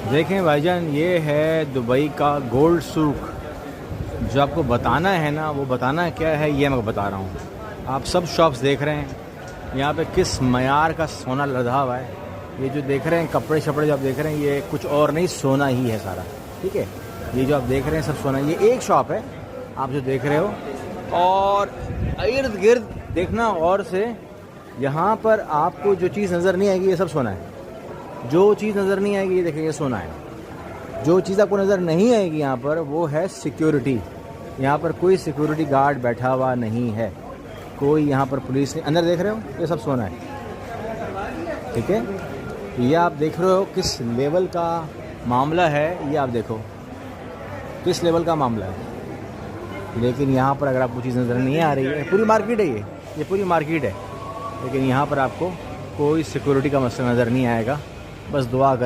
देखें भाईजान, ये है दुबई का गोल्ड सूक। जो आपको बताना है ना, वो बताना क्या है ये मैं बता रहा हूँ। आप सब शॉप्स देख रहे हैं, यहाँ पे किस मयार का सोना लदा हुआ है। ये जो देख रहे हैं कपड़े शपड़े जो आप देख रहे हैं, ये कुछ और नहीं, सोना ही है सारा। ठीक है, ये जो आप देख रहे हैं सब सोना। ये एक शॉप है आप जो देख रहे हो, और इर्द गिर्द देखना और से। यहाँ पर आपको जो चीज़ नज़र नहीं आएगी ये सब सोना है। जो चीज़ नज़र नहीं आएगी ये देखेंगे सोना है। जो चीज़ आपको नज़र नहीं आएगी यहाँ पर वो है सिक्योरिटी। यहाँ पर कोई सिक्योरिटी गार्ड बैठा हुआ नहीं है, कोई यहाँ पर पुलिस नहीं। अंदर देख रहे हो ये सब सोना है। ठीक है, ये आप देख रहे हो किस लेवल का मामला है, ये आप देखो किस लेवल का मामला है। लेकिन यहाँ पर अगर आपको चीज़ नज़र नहीं आ रही है, पूरी मार्केट है ये पूरी मार्केट है, लेकिन यहाँ पर आपको कोई सिक्योरिटी का मसला नज़र नहीं आएगा। बस दुआ करें।